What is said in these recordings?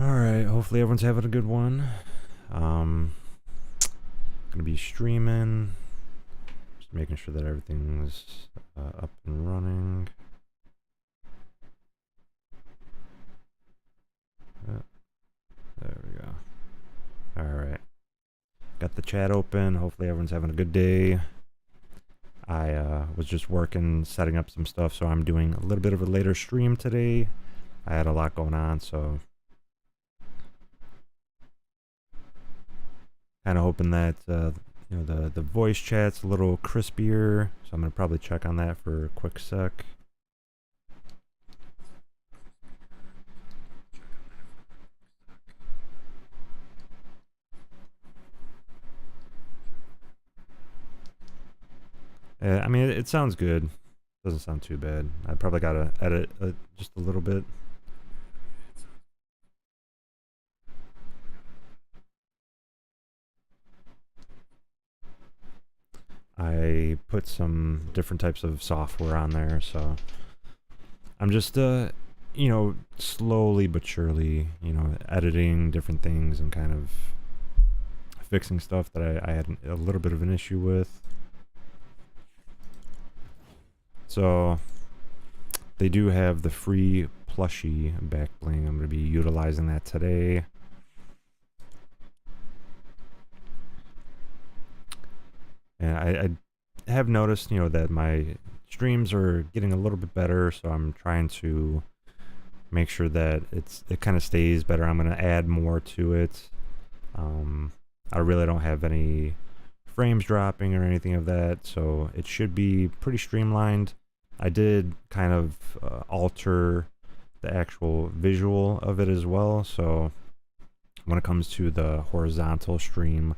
Alright, hopefully everyone's having a good one. Gonna be streaming. Just making sure that everything's up and running. There we go. Alright. Got the chat open. Hopefully everyone's having a good day. I was just working, setting up some stuff, so I'm doing a little bit of a later stream today. I had a lot going on, so kind of hoping that you know, the voice chat's a little crispier, so I'm gonna probably check on that for a quick sec. I mean, it sounds good. Doesn't sound too bad. I probably gotta edit just a little bit. I put some different types of software on there, so I'm just you know, slowly but surely, you know, editing different things and kind of fixing stuff that I had a little bit of an issue with. So they do have the free plushie back bling. I'm going to be utilizing that today. And I have noticed, you know, that my streams are getting a little bit better, so I'm trying to make sure that it kind of stays better. I'm going to add more to it. I really don't have any frames dropping or anything of that, so it should be pretty streamlined. I did kind of alter the actual visual of it as well, so when it comes to the horizontal stream,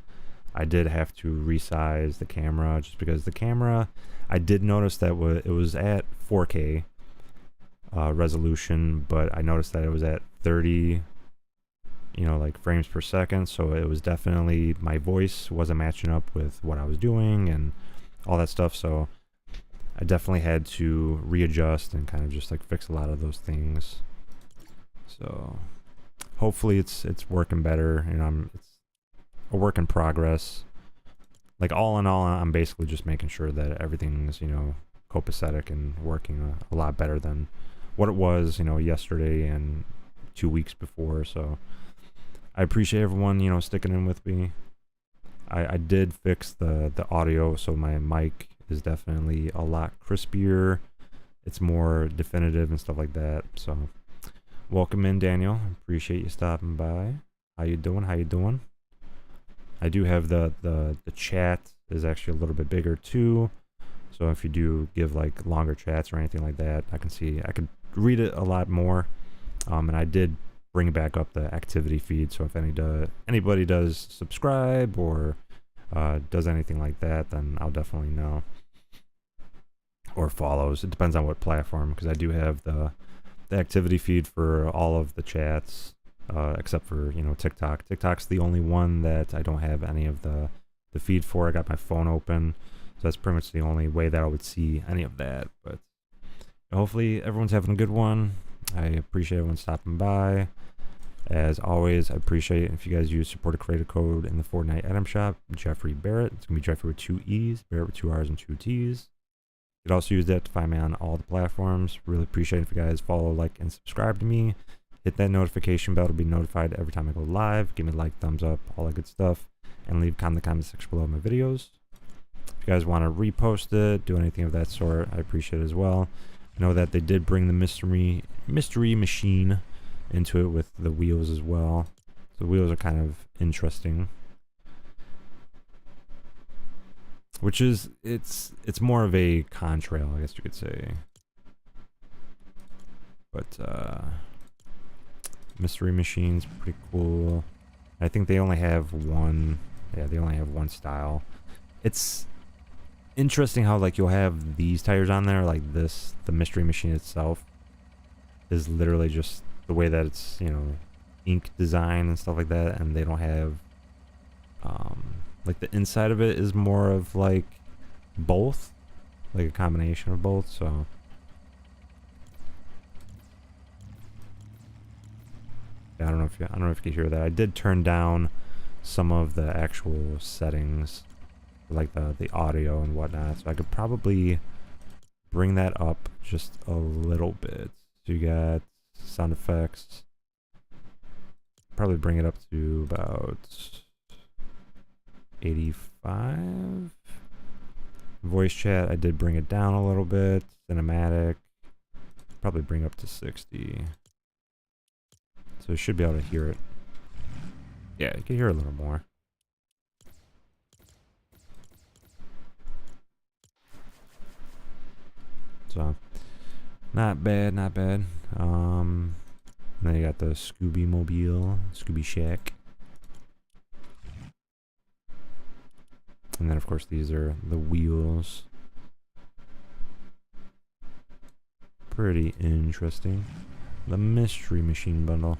I did have to resize the camera, just because the camera, I did notice that it was at 4K resolution, but I noticed that it was at 30, you know, like frames per second, so it was definitely, my voice wasn't matching up with what I was doing and all that stuff, so I definitely had to readjust and kind of just like fix a lot of those things. So hopefully it's working better. You know, it's a work in progress. Like all in all, I'm basically just making sure that everything's, you know, copacetic and working a lot better than what it was, you know, yesterday and 2 weeks before. So I appreciate everyone, you know, sticking in with me. I did fix the audio, so my mic is definitely a lot crispier. It's more definitive and stuff like that. So welcome in, Daniel. Appreciate you stopping by. How you doing? How you doing? I do have the chat is actually a little bit bigger too, so if you do give like longer chats or anything like that, I could read it a lot more. And I did bring back up the activity feed, so if anybody does subscribe or does anything like that, then I'll definitely know. Or follows. It depends on what platform, because I do have the activity feed for all of the chats, except for, you know, TikTok. TikTok's the only one that I don't have any of the feed for. I got my phone open, so that's pretty much the only way that I would see any of that. But hopefully everyone's having a good one. I appreciate everyone stopping by. As always, I appreciate it if you guys use supported creator code in the Fortnite item shop, JeffreeBarrett. It's going to be Jeffrey with 2 E's, Barrett with 2 R's and 2 T's. You can also use that to find me on all the platforms. Really appreciate it if you guys follow, like, and subscribe to me. Hit that notification bell to be notified every time I go live. Give me a like, thumbs up, all that good stuff. And leave a comment in the comment section below my videos. If you guys want to repost it, do anything of that sort, I appreciate it as well. I know that they did bring the mystery machine into it with the wheels as well. So the wheels are kind of interesting. Which is, it's more of a contrail, I guess you could say. But mystery machine's pretty cool. I think they only have one, yeah, they only have one style. It's interesting how, like, you'll have these tires on there, like this, the mystery machine itself is literally just the way that it's, you know, ink design and stuff like that, and they don't have like the inside of it is more of like both, like a combination of both. So Yeah, I don't know if you can hear that. I did turn down some of the actual settings, like the audio and whatnot, so I could probably bring that up just a little bit. So you got sound effects. Probably bring it up to about 85. Voice chat, I did bring it down a little bit. Cinematic, probably bring up to 60. So you should be able to hear it. Yeah, you can hear a little more. So, not bad, not bad. Then you got the Scooby Mobile, Scooby Shack. And then, of course, these are the wheels. Pretty interesting. The Mystery Machine bundle.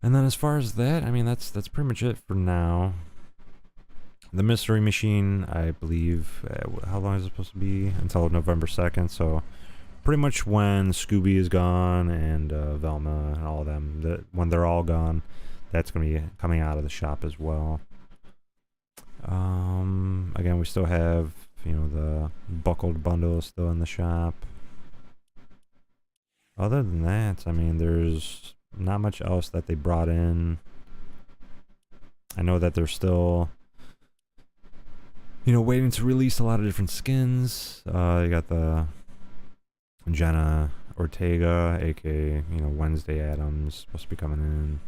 And then as far as that, I mean, that's pretty much it for now. The Mystery Machine, I believe, how long is it supposed to be? Until November 2nd, so pretty much when Scooby is gone and Velma and all of them, when they're all gone, that's going to be coming out of the shop as well. Again, we still have, you know, the buckled bundle still in the shop. Other than that, I mean, there's not much else that they brought in. I know that they're still, you know, waiting to release a lot of different skins. You got the Jenna Ortega, aka, you know, Wednesday Addams, supposed to be coming in.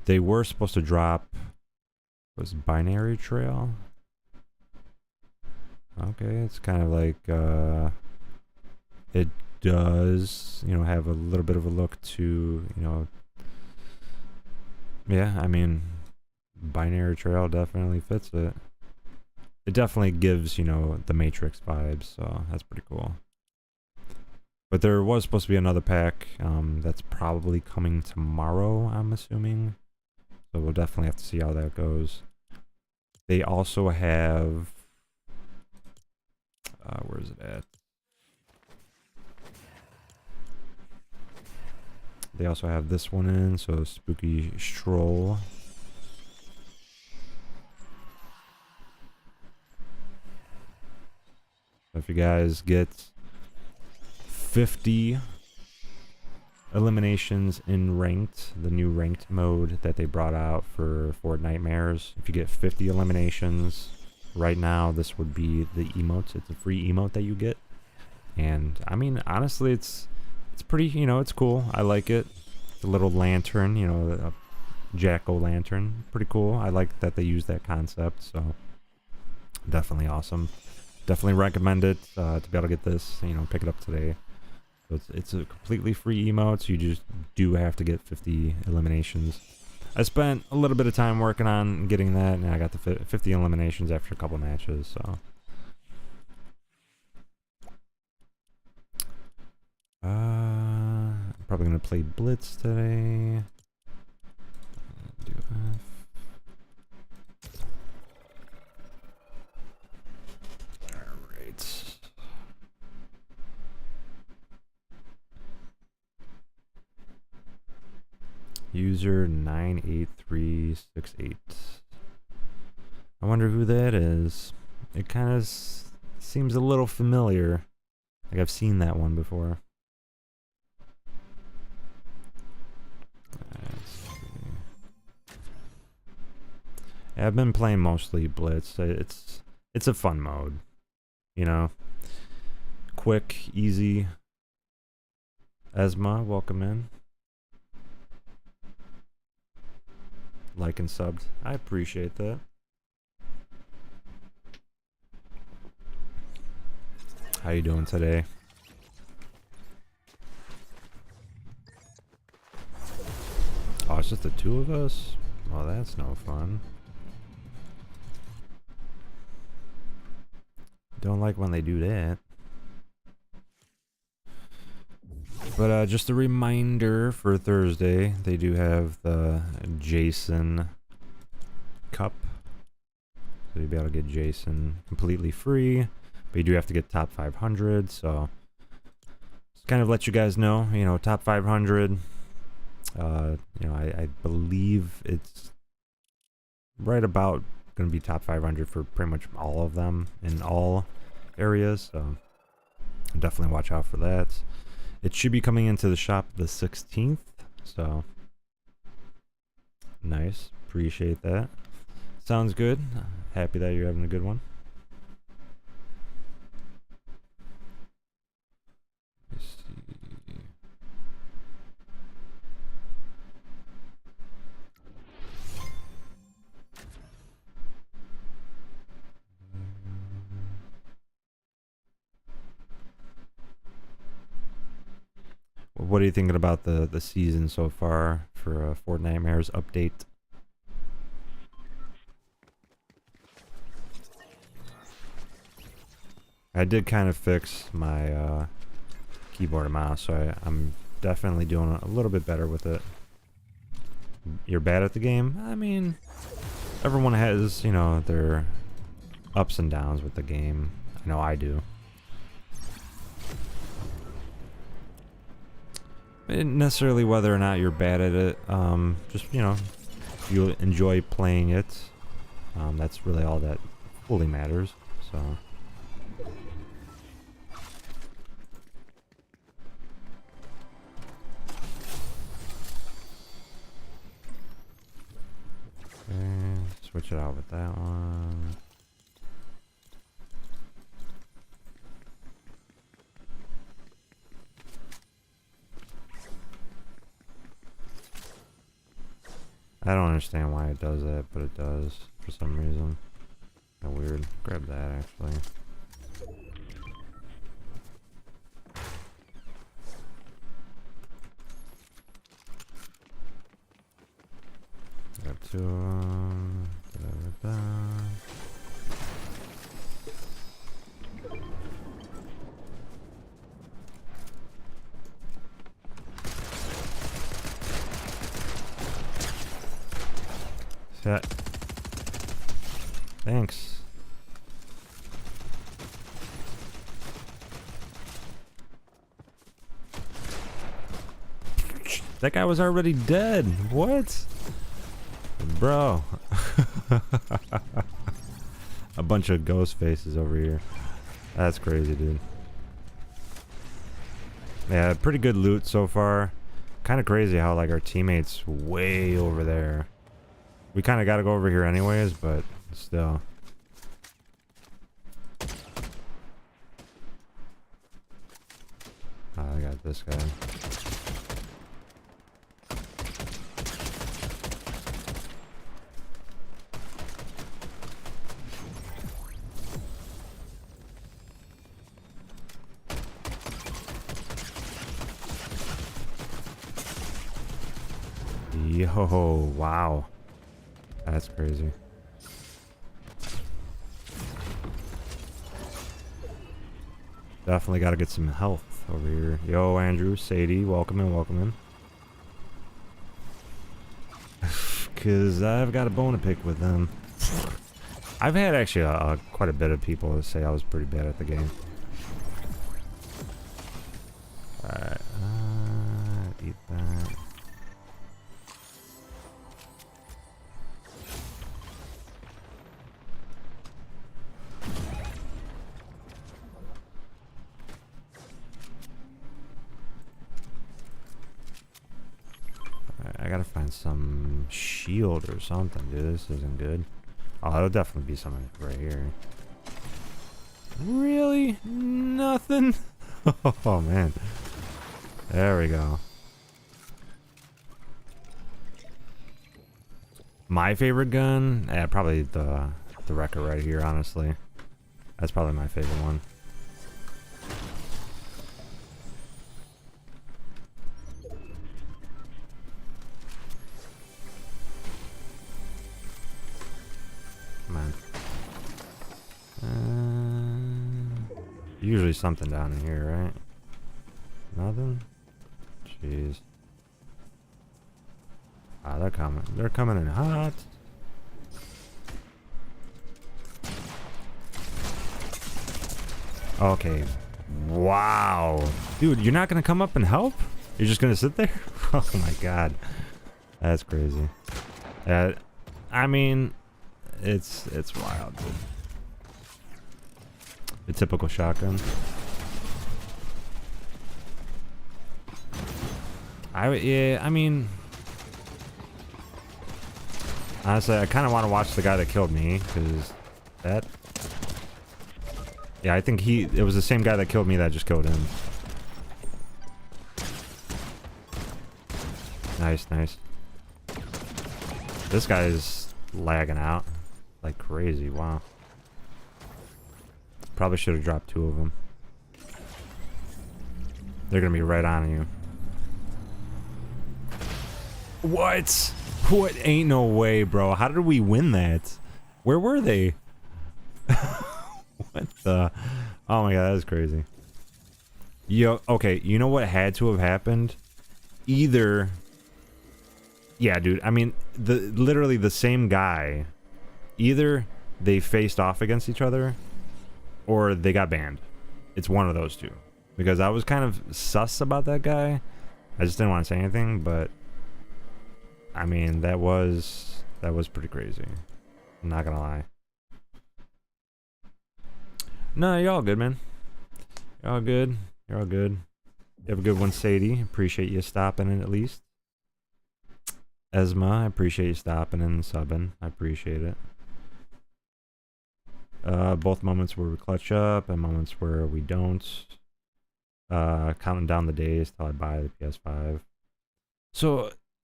They were supposed to drop, was Binary Trail? Okay, it's kind of like, it does, you know, have a little bit of a look to, you know, yeah, I mean, Binary Trail definitely fits it. It definitely gives, you know, the Matrix vibes, so that's pretty cool. But there was supposed to be another pack that's probably coming tomorrow, I'm assuming. So we'll definitely have to see how that goes. They also have, where is it at? They also have this one in, so Spooky Stroll. So if you guys get 50 eliminations in ranked, the new ranked mode that they brought out for Fortnitemares, if you get 50 eliminations right now, this would be the emotes. It's a free emote that you get. And I mean, honestly, it's pretty, you know, it's cool. I like it. The little lantern, you know, a jack-o'-lantern. Pretty cool. I like that they use that concept, so definitely awesome. Definitely recommend it to be able to get this, you know, pick it up today. So it's a completely free emote, so you just do have to get 50 eliminations. I spent a little bit of time working on getting that, and I got the 50 eliminations after a couple matches, so. I'm probably gonna play Blitz today. Do F. Alright. User 98368. I wonder who that is. It kind of seems a little familiar. Like I've seen that one before. Yeah, I've been playing mostly Blitz. It's a fun mode, you know. Quick, easy. Esma, welcome in. Like and subbed. I appreciate that. How you doing today? Oh, it's just the two of us? Well, that's no fun. Don't like when they do that. But just a reminder for Thursday, they do have the Jason Cup. So you'll be able to get Jason completely free, but you do have to get top 500, so just kind of let you guys know, you know, top 500, You know, I believe it's right about going to be top 500 for pretty much all of them in all areas. So definitely watch out for that. It should be coming into the shop the 16th. So nice. Appreciate that. Sounds good. Happy that you're having a good one. Let's see. What are you thinking about the season so far for Fortnitemares update? I did kind of fix my keyboard and mouse, so I'm definitely doing a little bit better with it. You're bad at the game? I mean, everyone has, you know, their ups and downs with the game. I know I do. Necessarily whether or not you're bad at it, just, you know, if you enjoy playing it, that's really all that fully matters. So okay, switch it out with that one. I don't understand why it does that, but it does for some reason. Kinda weird. Grab that actually. Got two of them. Set. Thanks. That guy was already dead. What? Bro. A bunch of ghost faces over here. That's crazy, dude. Yeah, pretty good loot so far. Kind of crazy how like our teammates way over there. We kind of got to go over here anyways, but still. I got this guy. Yo, wow. That's crazy. Definitely got to get some health over here. Yo, Andrew, Sadie, welcome in, welcome in. Because I've got a bone to pick with them. I've had actually quite a bit of people say I was pretty bad at the game. Alright, eat that. I gotta find some shield or something, dude. This isn't good. Oh, there'll definitely be something right here. Really? Nothing? Oh, man. There we go. My favorite gun? Yeah, probably the Wrecker right here, honestly. That's probably my favorite one. Usually something down in here, right? Nothing? Jeez. Ah, they're coming. They're coming in hot. Okay. Wow. Dude, you're not gonna come up and help? You're just gonna sit there? Oh my god. That's crazy. I mean, it's wild, dude. The typical shotgun. Yeah, I mean, honestly, I kind of want to watch the guy that killed me, because that... Yeah, I think it was the same guy that killed me that just killed him. Nice, nice. This guy is lagging out like crazy. Wow. Probably should have dropped 2 of them. They're gonna be right on you. What? What? Ain't no way, bro. How did we win that? Where were they? What the? Oh my god, that is crazy. Yo, okay, you know what had to have happened? Either... Yeah, dude, I mean, literally the same guy. Either they faced off against each other, or they got banned. It's one of those two. Because I was kind of sus about that guy. I just didn't want to say anything, but... I mean, that was pretty crazy. I'm not gonna lie. No, you're all good, man. You're all good. You're all good. You have a good one, Sadie. Appreciate you stopping in at least. Esma, I appreciate you stopping and subbing. I appreciate it. Both moments where we clutch up and moments where we don't. Counting down the days till I buy the PS5.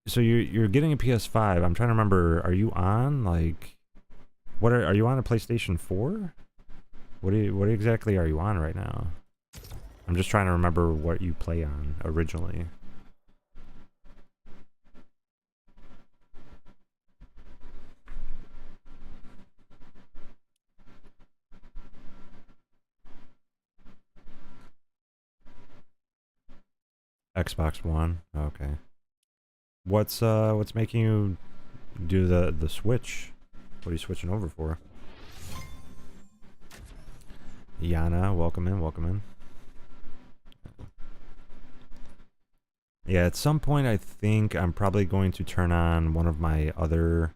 So you're getting a PS5. I'm trying to remember. Are you on like? Are you on a PlayStation 4? What exactly are you on right now? I'm just trying to remember what you play on originally. Xbox One. Okay. What's making you do the switch? What are you switching over for? Yana, welcome in, welcome in. Yeah, at some point I think I'm probably going to turn on one of my other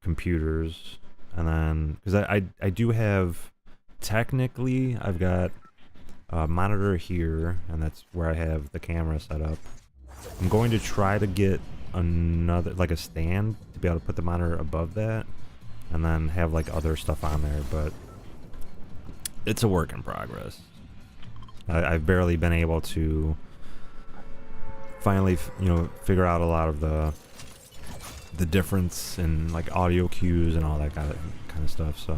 computers, and then because I do have, technically I've got a monitor here, and that's where I have the camera set up. I'm going to try to get another, like a stand, to be able to put the monitor above that, and then have like other stuff on there, but it's a work in progress. I've barely been able to finally, you know, figure out a lot of the difference in like audio cues and all that kind of stuff, so.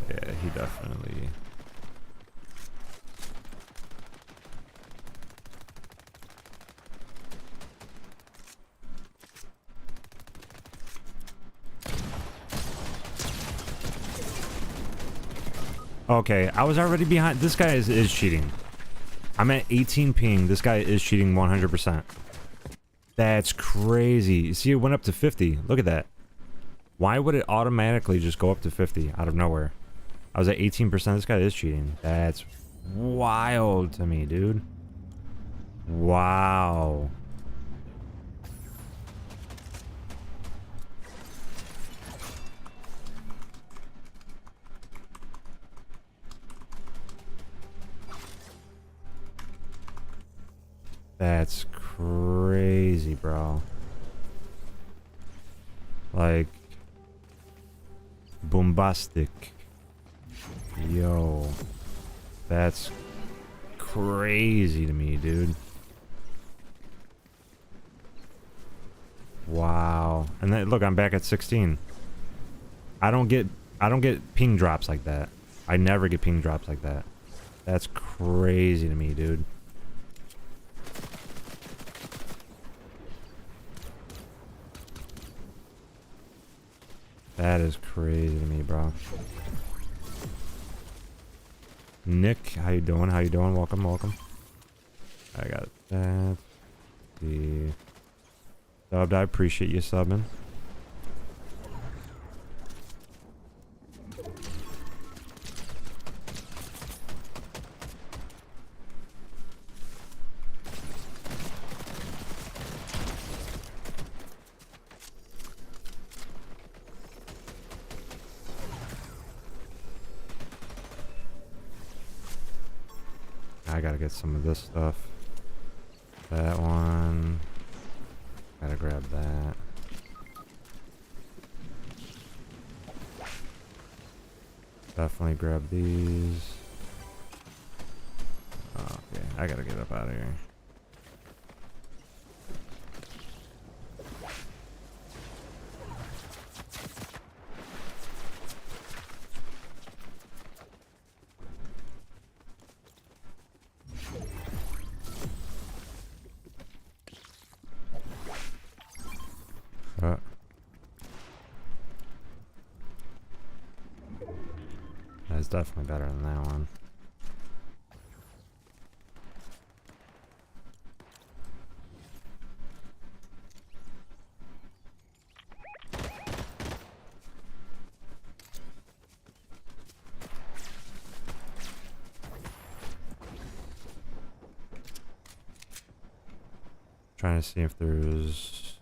Yeah, he definitely... Okay, I was already behind. This guy is cheating. I'm at 18 ping. This guy is cheating 100%. That's crazy. You see, it went up to 50. Look at that. Why would it automatically just go up to 50 out of nowhere? I was at 18%. This guy is cheating. That's wild to me, dude. Wow. That's crazy, bro. Like, bombastic. Yo, that's crazy to me, dude. Wow. And then look, I'm back at 16. I don't get ping drops like that. I never get ping drops like that. That's crazy to me, dude. That is crazy to me, bro. Nick, how you doing? How you doing? Welcome, welcome. I got that. The subbed, I appreciate you subbing. I gotta get some of this stuff. That one. Gotta grab that. Definitely grab these. Okay, I gotta get up out of here. That's definitely better than that one. Trying to see if there's...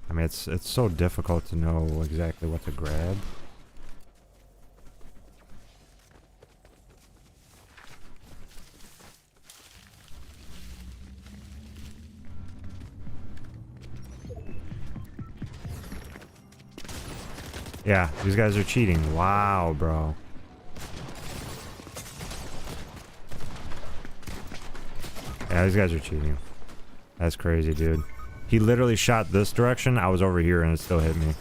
I mean, it's so difficult to know exactly what to grab. Yeah, these guys are cheating. Wow, bro. Yeah, these guys are cheating. That's crazy, dude. He literally shot this direction. I was over here and it still hit me.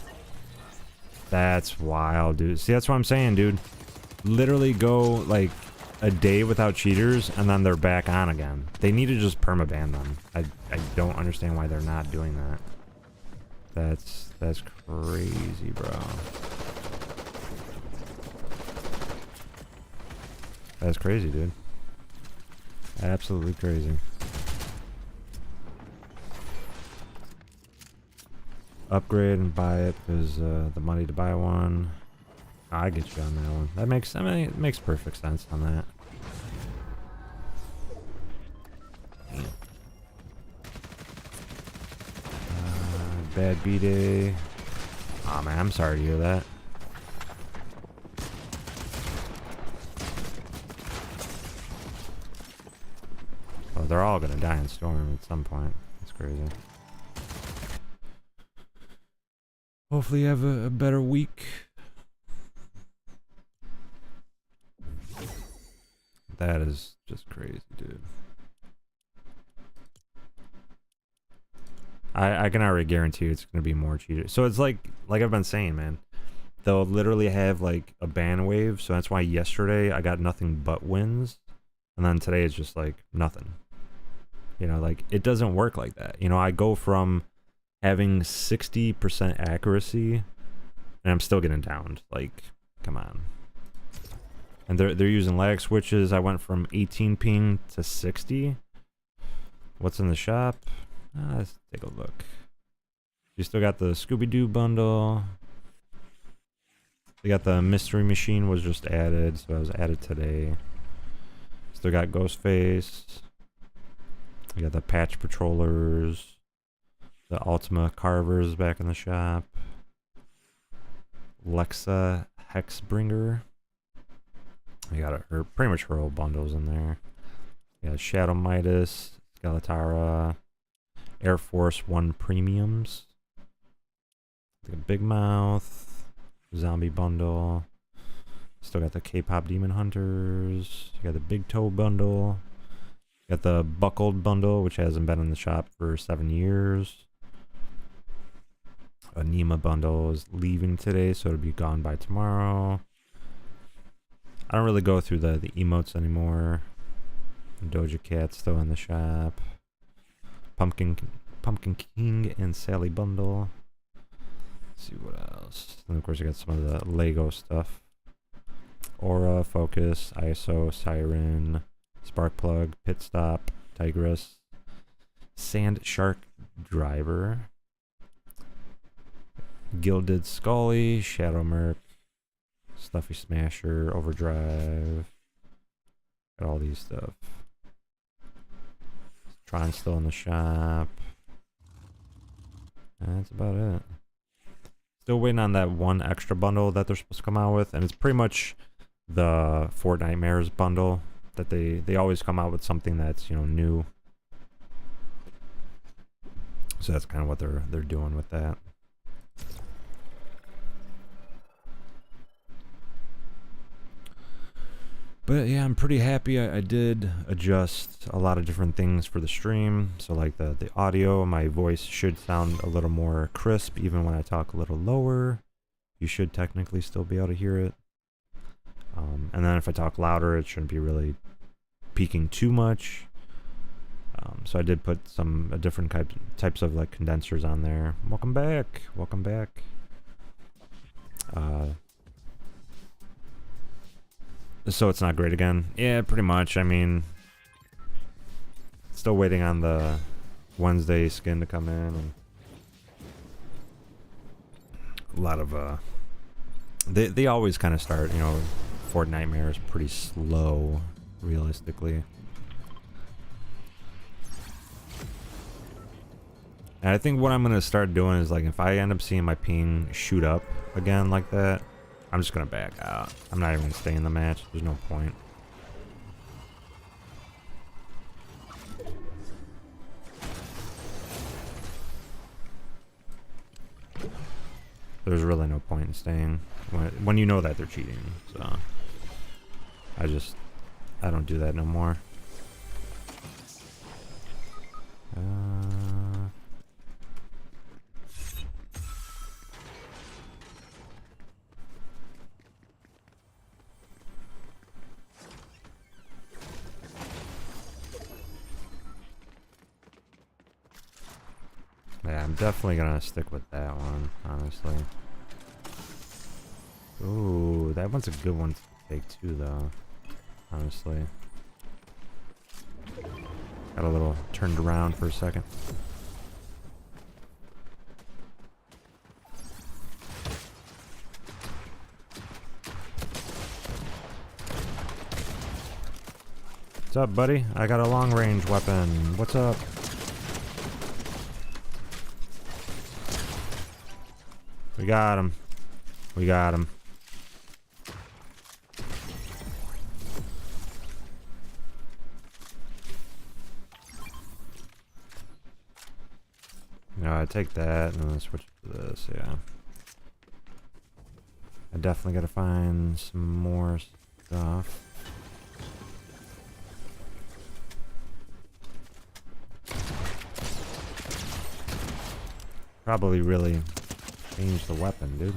That's wild, dude. See, that's what I'm saying, dude. Literally go, like, a day without cheaters and then they're back on again. They need to just permaban them. I don't understand why they're not doing that. That's crazy, bro. That's crazy, dude. Absolutely crazy. Upgrade and buy it because the money to buy one. I get you on that one. That makes, I mean, it makes perfect sense on that. Bad B-Day. Aw, man, I'm sorry to hear that. Oh, they're all gonna die in storm at some point. That's crazy. Hopefully you have a better week. That is just crazy, dude. I can already guarantee you it's gonna be more cheaters. So it's like I've been saying, man. They'll literally have like a ban wave, so that's why yesterday I got nothing but wins. And then today it's just like nothing. You know, like it doesn't work like that. You know, I go from having 60% accuracy and I'm still getting downed. Like, come on. And they're using lag switches. I went from 18 ping to 60. What's in the shop? Let's take a look. You still got the Scooby-Doo bundle. They got the mystery machine was just added, so it was added today. Still got Ghostface. You got the patch patrollers. The Ultima carvers back in the shop. Lexa Hexbringer. You got her, pretty much her old bundles in there. You got Shadow Midas, Skeletara, Air Force One premiums. The Big Mouth, Zombie bundle. Still got the K-pop Demon Hunters. You got the Big Toe bundle. You got the Buckled bundle, which hasn't been in the shop for 7 years. A Nima bundle is leaving today, so it'll be gone by tomorrow. I don't really go through the emotes anymore. Doja Cat's still in the shop. Pumpkin King and Sally bundle. Let's see what else. And of course, I got some of the Lego stuff. Aura, Focus, ISO, Siren, Spark Plug, Pit Stop, Tigress, Sand Shark Driver, Gilded Scully, Shadow Merc, Stuffy Smasher, Overdrive. Got all these stuff. Tron still in the shop. And that's about it. Still waiting on that one extra bundle that they're supposed to come out with, and it's pretty much the Fortnitemares bundle that they always come out with something that's, you know, new. So that's kind of what they're doing with that. But yeah, I'm pretty happy. I did adjust a lot of different things for the stream. So like the audio, my voice should sound a little more crisp even when I talk a little lower. You should technically still be able to hear it. And then if I talk louder, it shouldn't be really peaking too much. So I did put some different types of like condensers on there. Welcome back. Welcome back. So it's not great again. Yeah, pretty much. I mean, still waiting on the Wednesday skin to come in, and a lot of they always kind of start, you know, Fortnitemares pretty slow, realistically. And I think what I'm gonna start doing is, like, if I end up seeing my ping shoot up again like that, I'm just gonna back out. I'm not even gonna stay in the match. There's no point. There's really no point in staying when you know that they're cheating. So I don't do that no more. Yeah, I'm definitely gonna stick with that one, honestly. Ooh, that one's a good one to take too, though. Honestly. Got a little turned around for a second. What's up, buddy? I got a long range weapon. What's up? We got him. We got him. No, I take that and then switch to this, yeah. I definitely gotta find some more stuff. Probably really change the weapon, dude.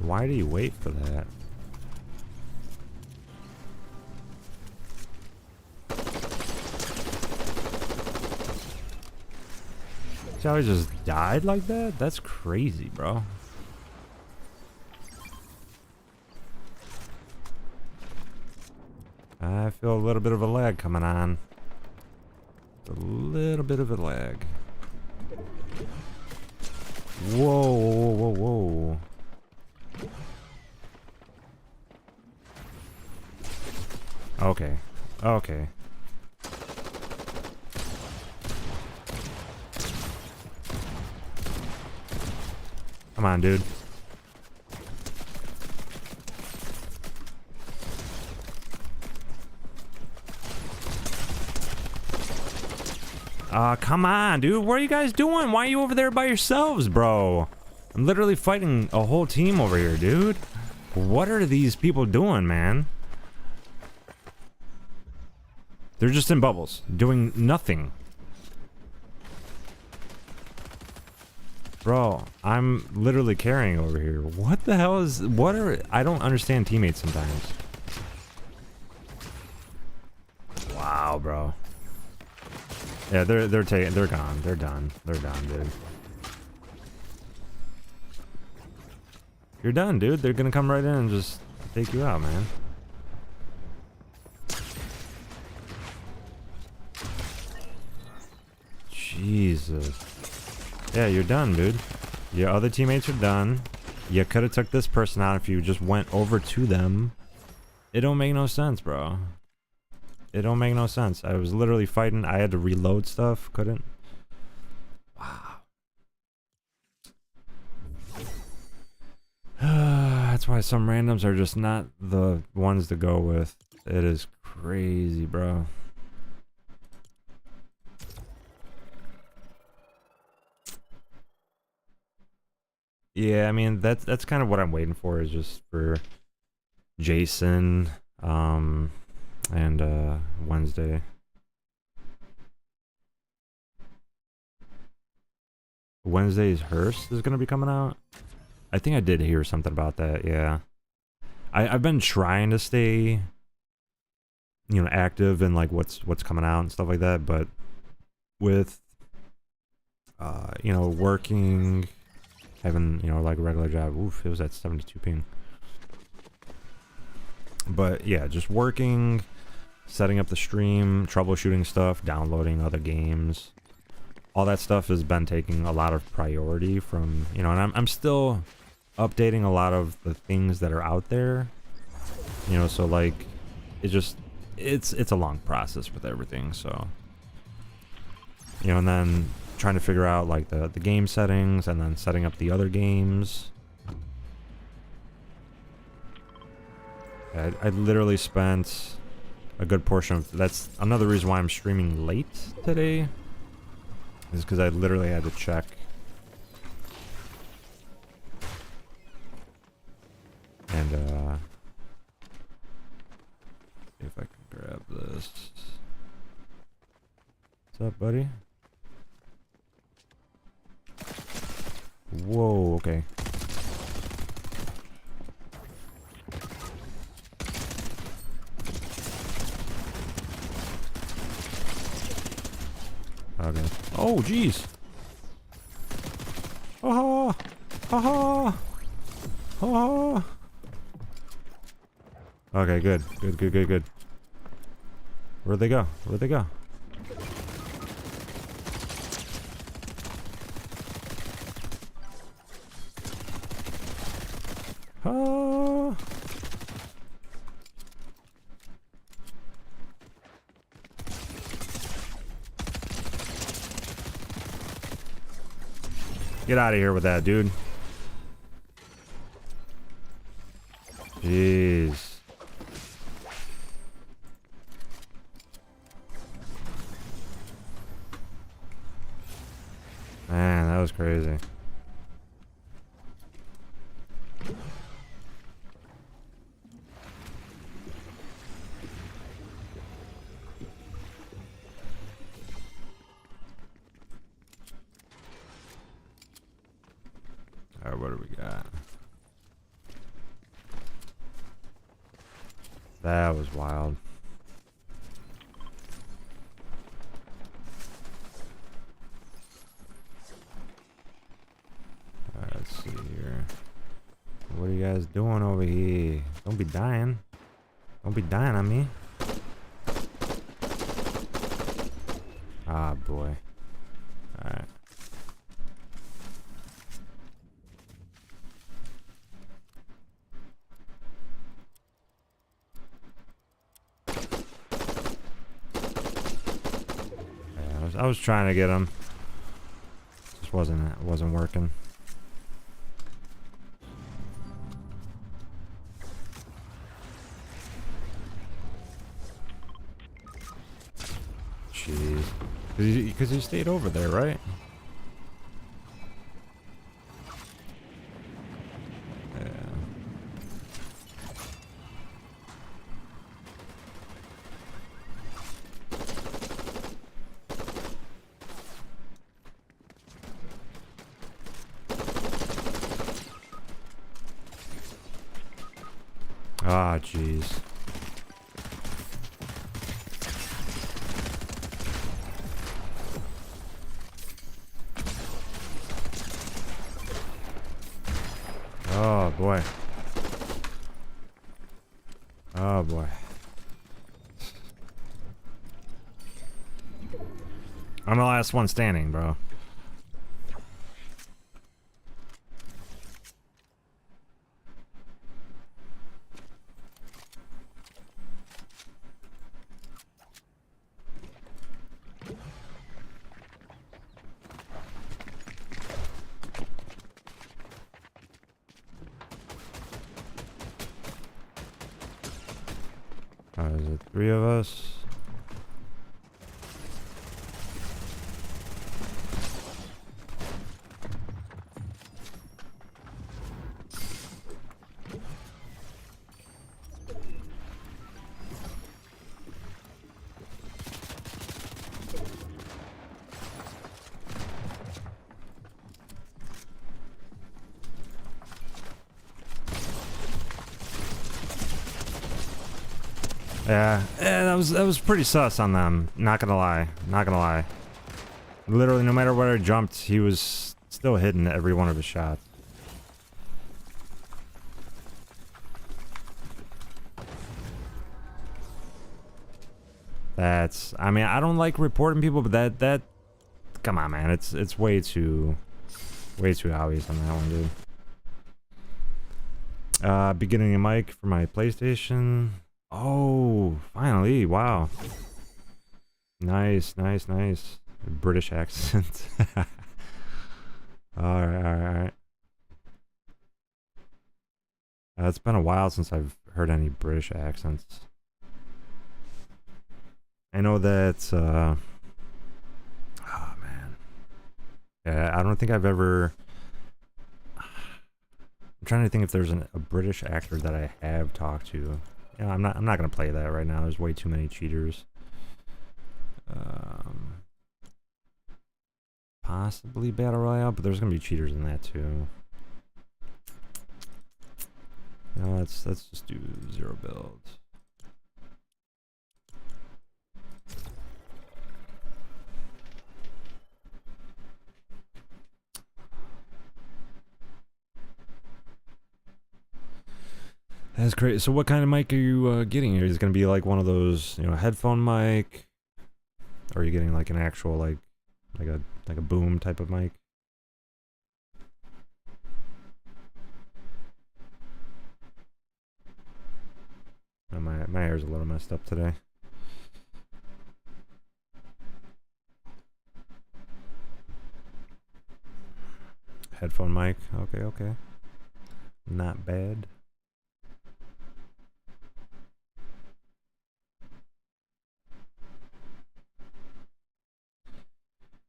Why do you wait for that? See how he just died like that? That's crazy, bro. I feel a little bit of a lag coming on. A little bit of a lag. Whoa, whoa, whoa, whoa. Okay. Okay. Come on, dude. Come on, dude. What are you guys doing? Why are you over there by yourselves, bro? I'm literally fighting a whole team over here, dude. What are these people doing, man? They're just in bubbles, doing nothing. Bro, I'm literally carrying over here. What the hell is... What are... I don't understand teammates sometimes. Wow, bro. Yeah, they're gone. They're done. They're done, dude. You're done, dude. They're gonna come right in and just take you out, man. Jesus. Yeah, you're done, dude. Your other teammates are done. You could have took this person out if you just went over to them. It don't make no sense, bro. It don't make no sense. I was literally fighting. I had to reload stuff. Couldn't. Wow. That's why some randoms are just not the ones to go with. It is crazy, bro. Yeah, I mean that's kind of what I'm waiting for, is just for Jason and Wednesday. Wednesday's Hearst is gonna be coming out. I think I did hear something about that, yeah. I've been trying to stay, you know, active in like what's coming out and stuff like that, but with you know, working, having, you know, like a regular job. Oof, it was at 72 ping. But yeah, just working, setting up the stream, troubleshooting stuff, downloading other games. All that stuff has been taking a lot of priority from, you know, and I'm still updating a lot of the things that are out there. You know, so like it's a long process with everything, so you know, and then trying to figure out like the game settings and then setting up the other games. I literally spent a good portion of... That's another reason why I'm streaming late today, is because I literally had to check. And see if I can grab this. What's up, buddy? Whoa, okay. Okay. Oh, jeez. Ha ha. Ha. Okay, good. Good. Where'd they go? Ah. Get out of here with that, dude. Jeez. Man, that was crazy. Alright, what do we got? That was wild. Alright, let's see here. What are you guys doing over here? Don't be dying. Don't be dying on me. Ah, boy. Alright. I was trying to get him. Just wasn't working. Jeez. Because he stayed over there, right? Yeah. Ah, jeez. Oh boy. Oh boy. I'm the last one standing, bro. Is it 3 of us? Yeah, that was pretty sus on them. Not gonna lie, not gonna lie. Literally, no matter where I jumped, he was still hitting every one of his shots. That's, I mean, I don't like reporting people, but that, come on, man, it's way too obvious on that one, dude. Beginning a mic for my PlayStation. Oh, finally! Wow. Nice, nice, nice. British accent. All right, all right, all right. It's been a while since I've heard any British accents. I know that. Oh man. Yeah, I don't think I've ever. I'm trying to think if there's a British actor that I have talked to. Yeah, I'm not gonna play that right now. There's way too many cheaters. Possibly Battle Royale, but there's gonna be cheaters in that too. You know, let's just do 0 build. That's great. So what kind of mic are you getting? Is it going to be like one of those, you know, headphone mic? Or are you getting like an actual like a boom type of mic? Oh, my hair's a little messed up today. Headphone mic. Okay, okay. Not bad.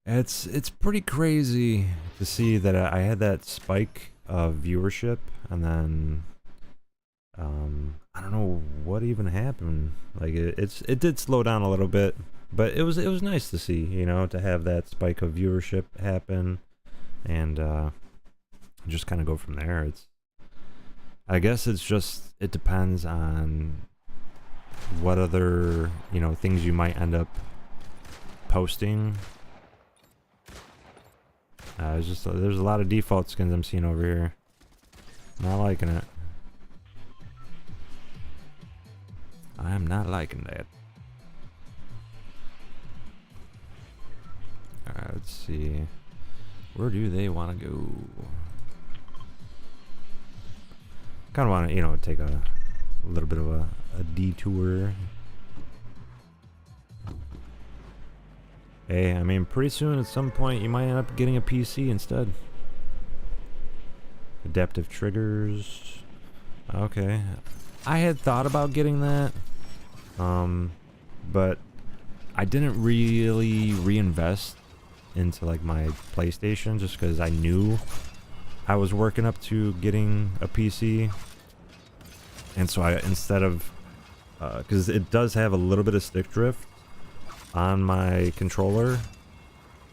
It's pretty crazy to see that I had that spike of viewership, and then I don't know what even happened. Like it did slow down a little bit, but it was nice to see, you know, to have that spike of viewership happen, and just kind of go from there. I guess it's just, it depends on what other, you know, things you might end up posting. There's a lot of default skins I'm seeing over here. Not liking it. I am not liking that. Alright, let's see. Where do they want to go? Kind of want to, you know, take a little bit of a detour. Hey, I mean, pretty soon at some point you might end up getting a PC instead. Adaptive triggers. Okay. I had thought about getting that, but I didn't really reinvest into like my PlayStation just because I knew I was working up to getting a PC, and so I, instead of, because it does have a little bit of stick drift on my controller,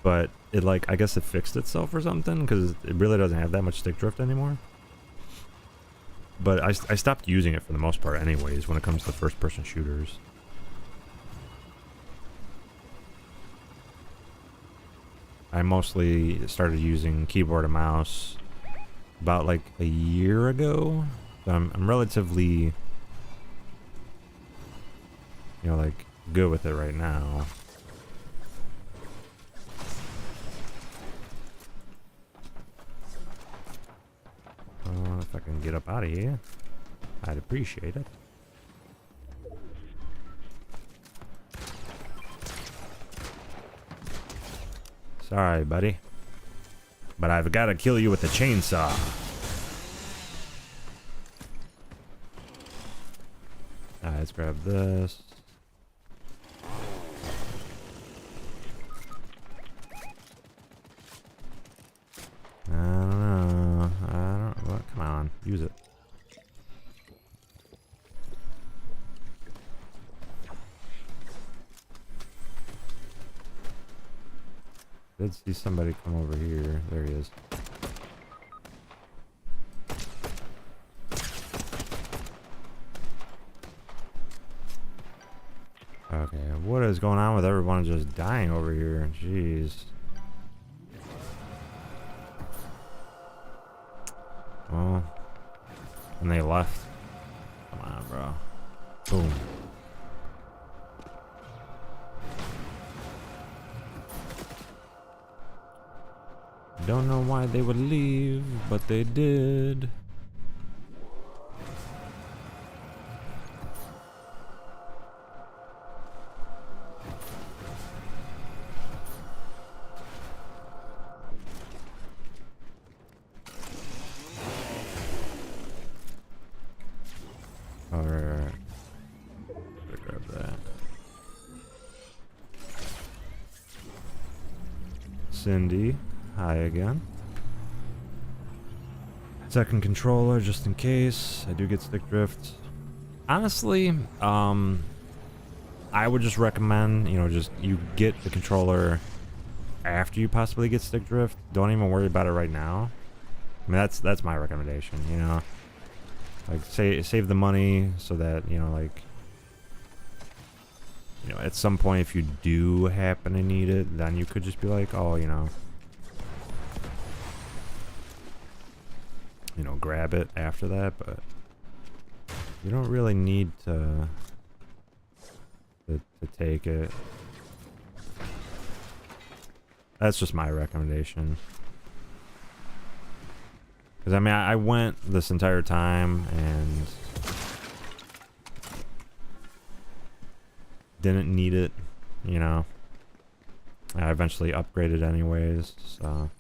but it, like, I guess it fixed itself or something, because it really doesn't have that much stick drift anymore. But I stopped using it for the most part anyways when it comes to first-person shooters. I mostly started using keyboard and mouse about like a year ago. So I'm relatively, you know, like good with it right now. If I can get up out of here, I'd appreciate it. Sorry, buddy. But I've got to kill you with the chainsaw. Alright, let's grab this. I don't know. Well, come on, use it. Did see somebody come over here. There he is. Okay, what is going on with everyone just dying over here? Jeez. Well, and they left. Come on, bro. Boom. Don't know why they would leave, but they did. Alright. Grab that. Cindy. Hi again. Second controller, just in case I do get stick drift. Honestly, I would just recommend, you know, just you get the controller after you possibly get stick drift. Don't even worry about it right now. I mean, that's my recommendation. You know, like save the money so that you know, like, you know, at some point if you do happen to need it, then you could just be like, oh, you know, grab it after that, but you don't really need to take it. That's just my recommendation. Because I mean, I went this entire time and didn't need it, you know. I eventually upgraded anyways, so.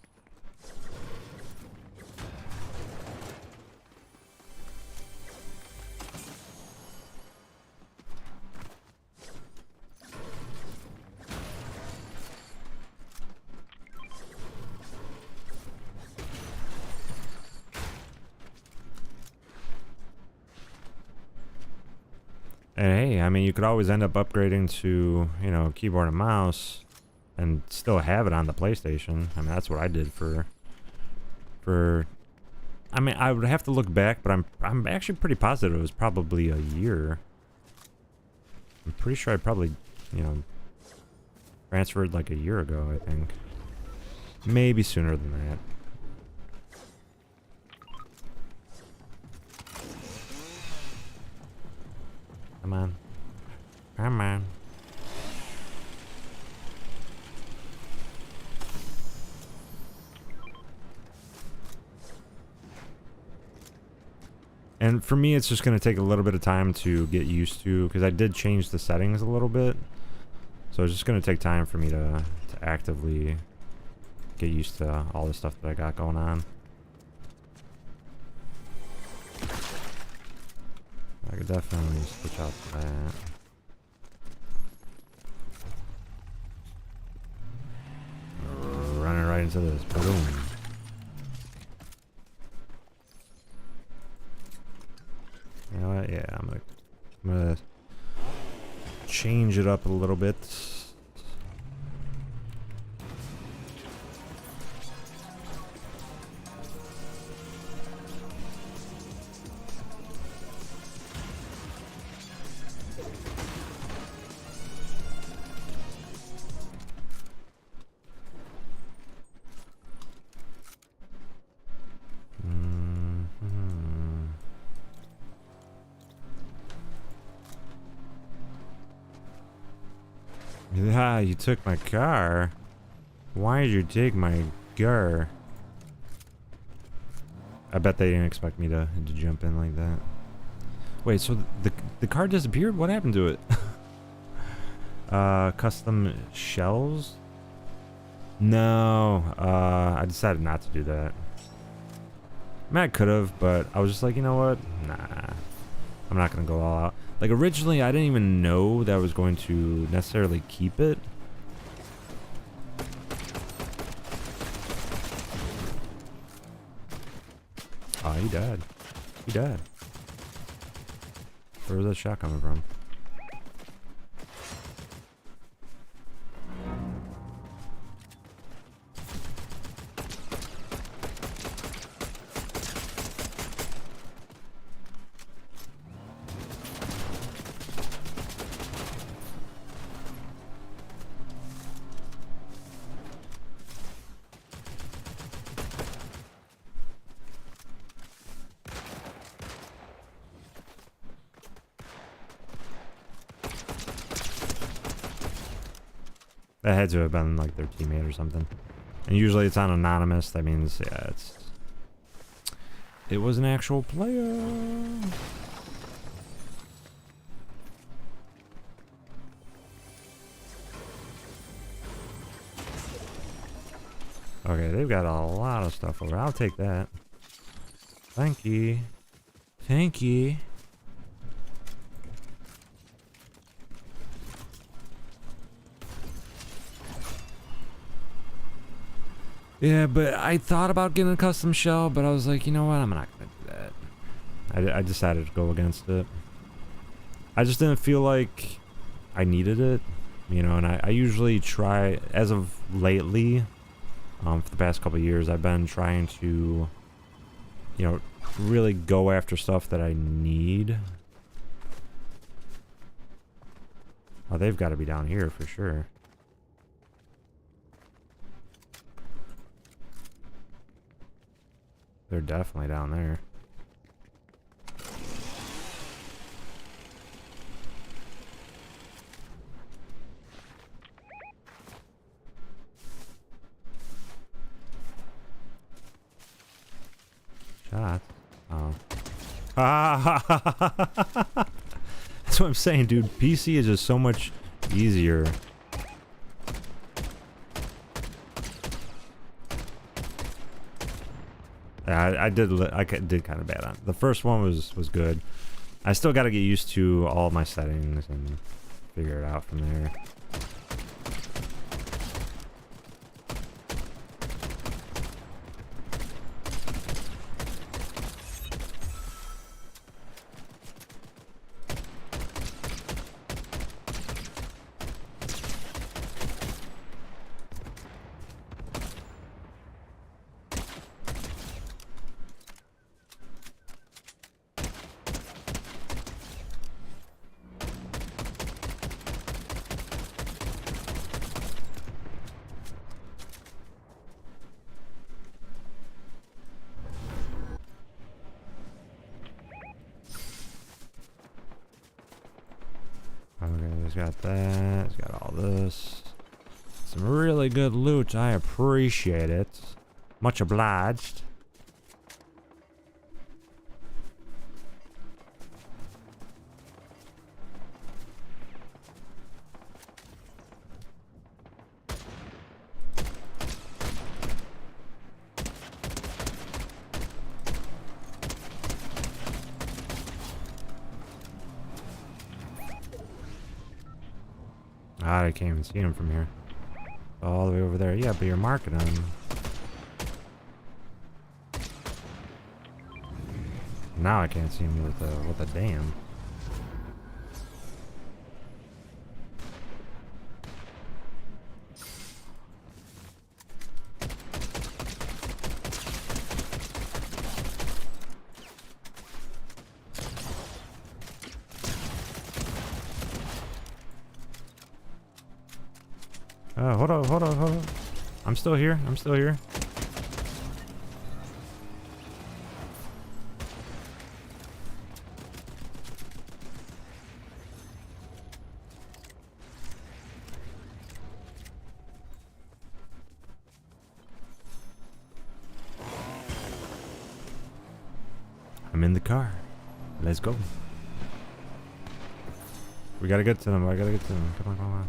And hey, I mean, you could always end up upgrading to, you know, keyboard and mouse and still have it on the PlayStation. I mean, that's what I did for I mean, I would have to look back, but I'm actually pretty positive it was probably a year. I'm pretty sure I probably, you know, transferred like a year ago, I think. Maybe sooner than that. Come on. Come on. And for me, it's just going to take a little bit of time to get used to, because I did change the settings a little bit. So it's just going to take time for me to actively get used to all the stuff that I got going on. I could definitely switch out to that. Running right into this. Boom. You know what? Yeah, I'm gonna change it up a little bit. Yeah, you took my car. Why did you take my car? I bet they didn't expect me to jump in like that. Wait, so the car disappeared? What happened to it? Custom shells? No, I decided not to do that. I mean, I could have, but I was just like, you know what? Nah, I'm not gonna go all out. Like, originally, I didn't even know that I was going to necessarily keep it. Oh, he died. He died. Where was that shot coming from? That had to have been like their teammate or something. And usually it's on anonymous. That means, yeah, it was an actual player. Okay, they've got a lot of stuff over. I'll take that. Thank you. Thank you. Yeah, but I thought about getting a custom shell, but I was like, you know what? I'm not gonna do that. I decided to go against it. I just didn't feel like I needed it, you know, and I usually try, as of lately, for the past couple of years, I've been trying to, you know, really go after stuff that I need. Oh, they've got to be down here for sure. They're definitely down there. Shot. Oh. Ah! That's what I'm saying, dude. PC is just so much easier. Yeah, I did kind of bad on it. The first one was good. I still got to get used to all my settings and figure it out from there. Okay, he's got that. He's got all this. Some really good loot. I appreciate it. Much obliged. I can't even see him from here. All the way over there. Yeah, but you're marking him. Now I can't see him with a dam. Hold on. I'm still here. I'm in the car. Let's go. We gotta get to them. I gotta get to them. Come on, come on.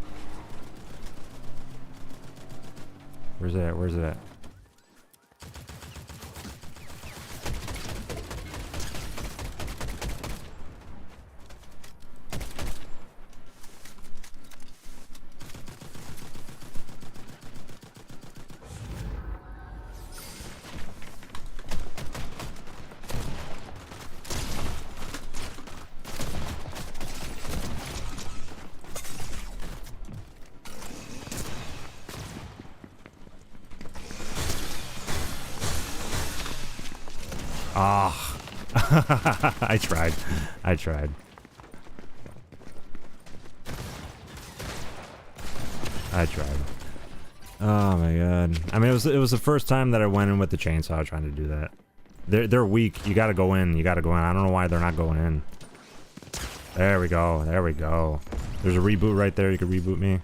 Where's it at? Where's it at? Ah, oh. I tried. I tried. Oh my god. I mean, it was the first time that I went in with the chainsaw trying to do that. They're weak. You gotta go in. You gotta go in. I don't know why they're not going in. There we go. There we go. There's a reboot right there. You can reboot me.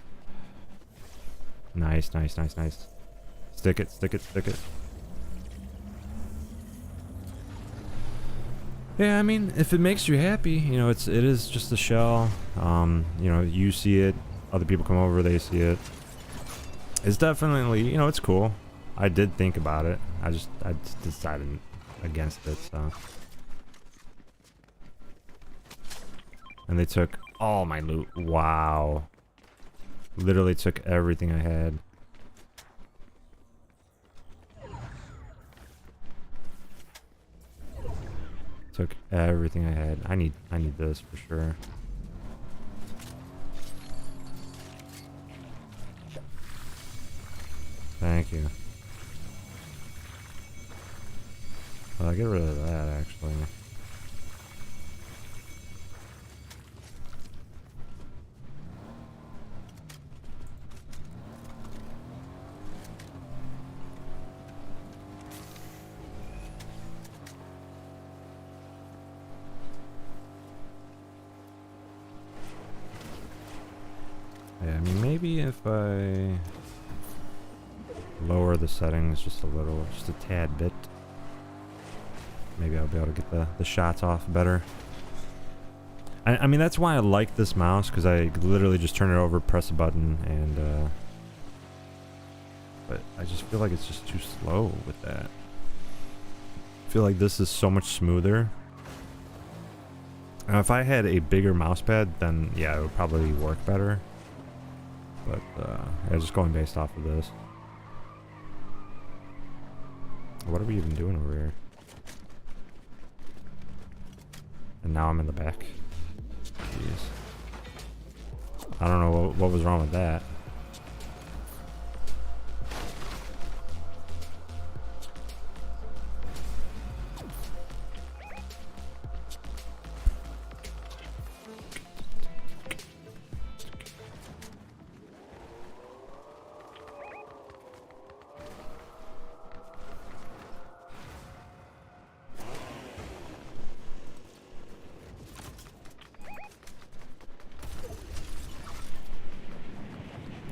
Nice, nice, nice, nice. Stick it, stick it, stick it. Yeah, I mean, if it makes you happy, you know, it is just a shell. You know, you see it, other people come over, they see it. It's definitely, you know, it's cool. I did think about it. I just decided against it, so. And they took all my loot. Wow. Literally took everything I had. Took everything I had. I need this for sure. Thank you. Well, I'll get rid of that actually. Yeah, I mean, maybe if I lower the settings just a little, just a tad bit, maybe I'll be able to get the shots off better. I mean, that's why I like this mouse, because I literally just turn it over, press a button, and but I just feel like it's just too slow with that. I feel like this is so much smoother. Now, if I had a bigger mouse pad, then yeah, it would probably work better. But yeah, just going based off of this. What are we even doing over here? And now I'm in the back. Jeez. I don't know what was wrong with that.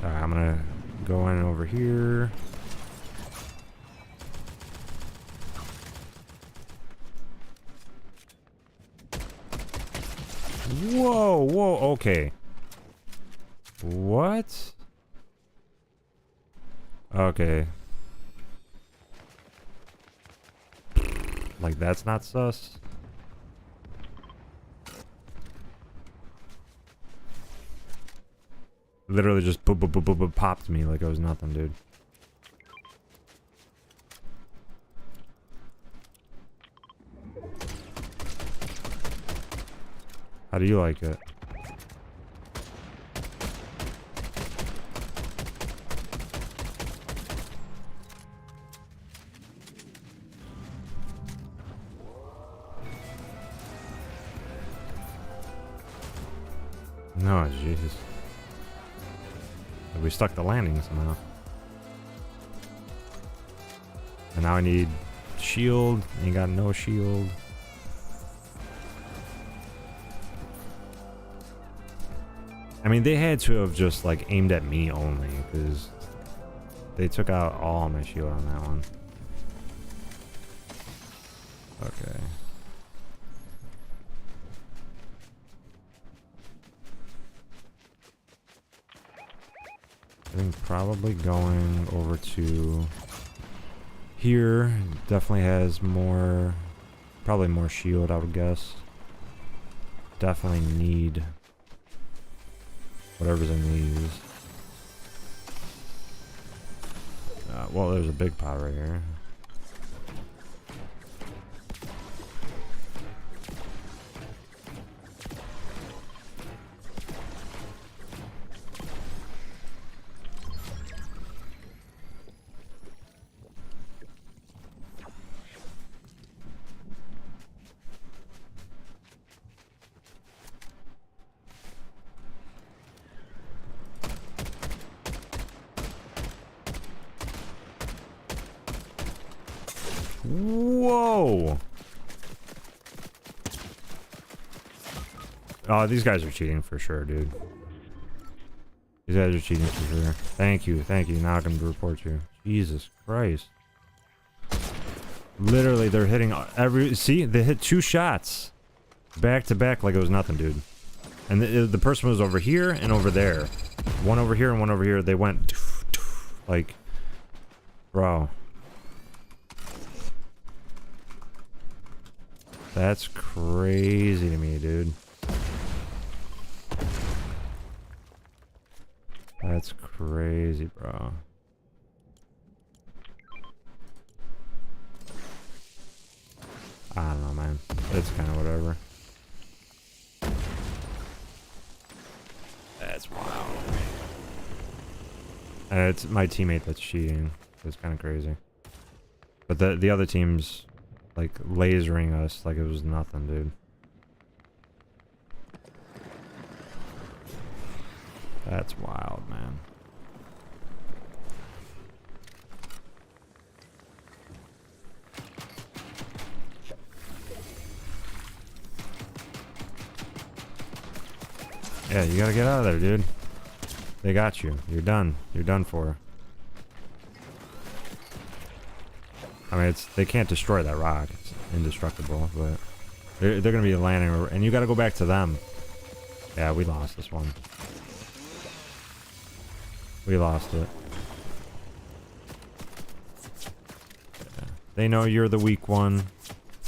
Alright, I'm gonna go in over here. Whoa, whoa, okay. What? Okay. Like, that's not sus. Literally just popped me like it was nothing, dude. How do you like it? No, Jesus. We stuck the landing somehow. And now I need shield. Ain't got no shield. I mean, they had to have just like aimed at me only, because they took out all my shield on that one. Okay. I think probably going over to here definitely has more, probably more shield, I would guess. Definitely need whatever's in these. Well, there's a big pot right here. Whoa! Oh, these guys are cheating for sure, dude. These guys are cheating for sure. Thank you, thank you. Now I can report you. Jesus Christ. Literally, they're hitting every... See? They hit 2 shots. Back to back like it was nothing, dude. And the person was over here and over there. One over here and one over here. They went... Like... Bro. That's crazy to me, dude. That's crazy, bro. I don't know, man. It's kind of whatever. That's wild. And it's my teammate that's cheating. It's kind of crazy. But the other team's like lasering us like it was nothing, dude. That's wild, man. Yeah, you gotta get out of there, dude. They got you. You're done. You're done for. I mean, they can't destroy that rock. It's indestructible, but they're gonna be landing, and you gotta go back to them. Yeah, we lost this one. We lost it. Yeah. They know you're the weak one.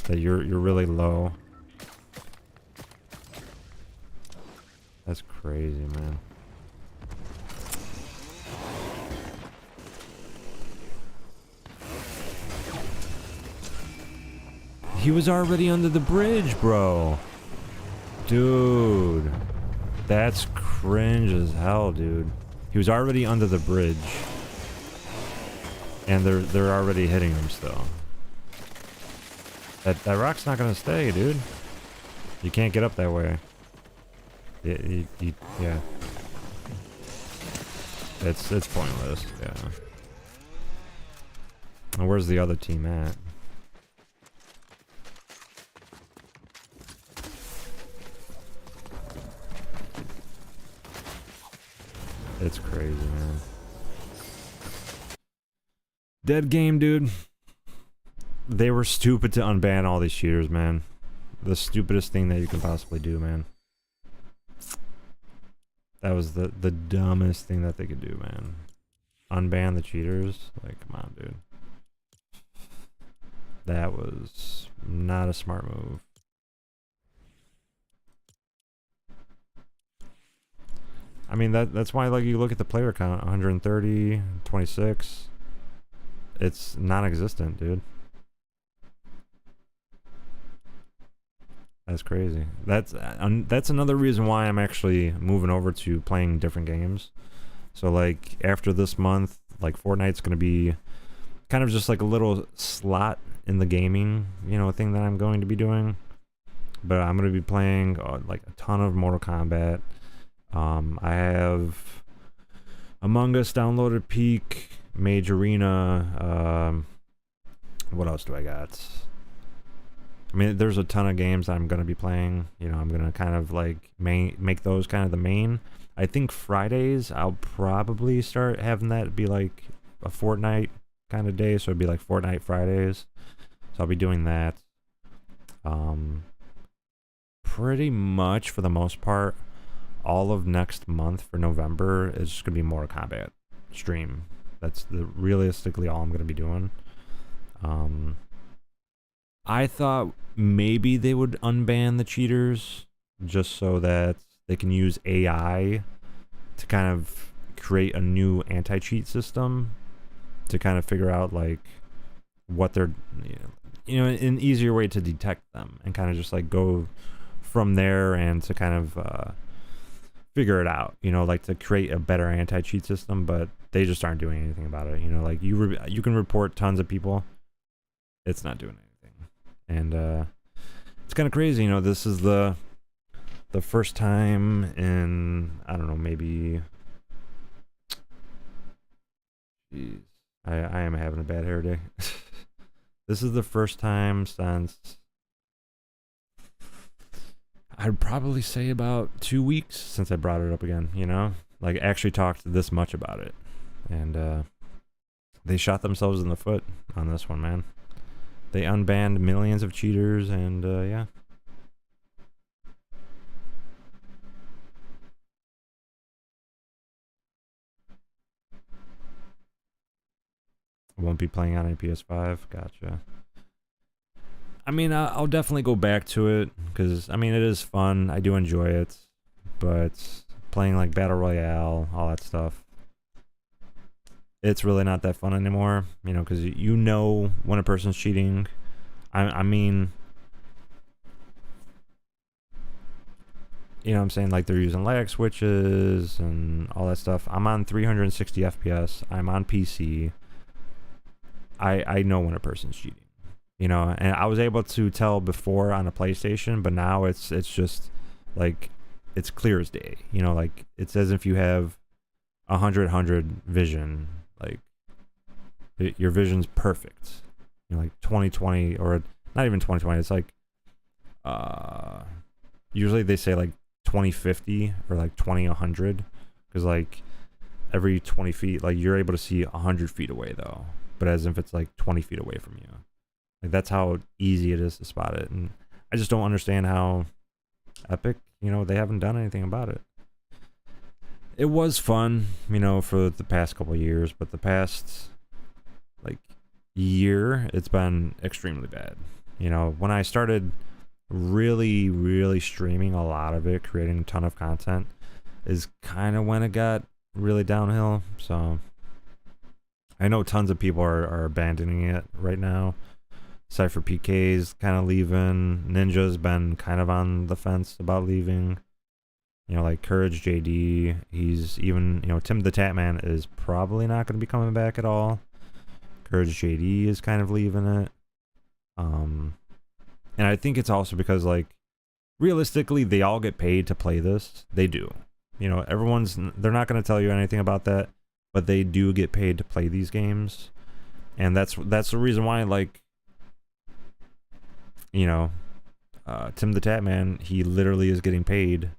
That you're really low. That's crazy, man. He was already under the bridge, bro. Dude. That's cringe as hell, dude. He was already under the bridge. And they're already hitting him still. That rock's not gonna stay, dude. You can't get up that way. Yeah. It's pointless, yeah. And where's the other team at? It's crazy, man. Dead game, dude. They were stupid to unban all these cheaters, man. The stupidest thing that you can possibly do, man. That was the dumbest thing that they could do, man. Unban the cheaters? Like, come on, dude. That was not a smart move. I mean, that's why, like, you look at the player count, 130, 26. It's non-existent, dude. That's crazy. That's another reason why I'm actually moving over to playing different games. So, like, after this month, like, Fortnite's gonna be kind of just like a little slot in the gaming, you know, thing that I'm going to be doing. But I'm gonna be playing like a ton of Mortal Kombat. I have Among Us downloaded, Peak, Mage Arena. What else do I got? I mean, there's a ton of games that I'm going to be playing. You know, I'm going to kind of like make those kind of the main. I think Fridays, I'll probably start having that be like a Fortnite kind of day. So it'd be like Fortnite Fridays. So I'll be doing that. Pretty much for the most part, all of next month for November is just going to be Mortal Kombat. stream. That's realistically all I'm gonna be doing. I thought maybe they would unban the cheaters just so that they can use AI to kind of create a new anti-cheat system to kind of figure out like what they're, an easier way to detect them and kind of just like go from there and to kind of figure it out, like to create a better anti-cheat system. But they just aren't doing anything about it. Like you can report tons of people, it's not doing anything. And it's kind of crazy. This is the first time in, I don't know, maybe, jeez, I am having a bad hair day. This is the first time since, I'd probably say about 2 weeks since I brought it up again, like actually talked this much about it. And they shot themselves in the foot on this one, man. They unbanned millions of cheaters, and yeah. Won't be playing on a PS5. Gotcha. I mean, I'll definitely go back to it because I mean it is fun. I do enjoy it, but playing like Battle Royale, all that stuff, it's really not that fun anymore. Because when a person's cheating. I mean, what I'm saying, like they're using lag switches and all that stuff. I'm on 360 FPS. I'm on PC. I know when a person's cheating, and I was able to tell before on a PlayStation, but now it's just like it's clear as day. Like it's as if you have 100 vision, like your vision's perfect. Like 2020, or not even 2020. It's like usually they say like 2050 or like 2100, because like every 20 feet, like you're able to see 100 feet away though, but as if it's like 20 feet away from you. Like that's how easy it is to spot it. And I just don't understand how Epic, they haven't done anything about it. It was fun, for the past couple of years, but the past like year, it's been extremely bad. When I started really streaming a lot of it, creating a ton of content, is kind of when it got really downhill. So I know tons of people are abandoning it right now. Cypher PK's kind of leaving. Ninja's been kind of on the fence about leaving. Like Courage JD, he's even, Tim the Tatman is probably not going to be coming back at all. Courage JD is kind of leaving it. And I think it's also because, like, realistically, they all get paid to play this. They do. They're not going to tell you anything about that, but they do get paid to play these games. And that's the reason why, like, Tim the Tatman, he literally is getting paid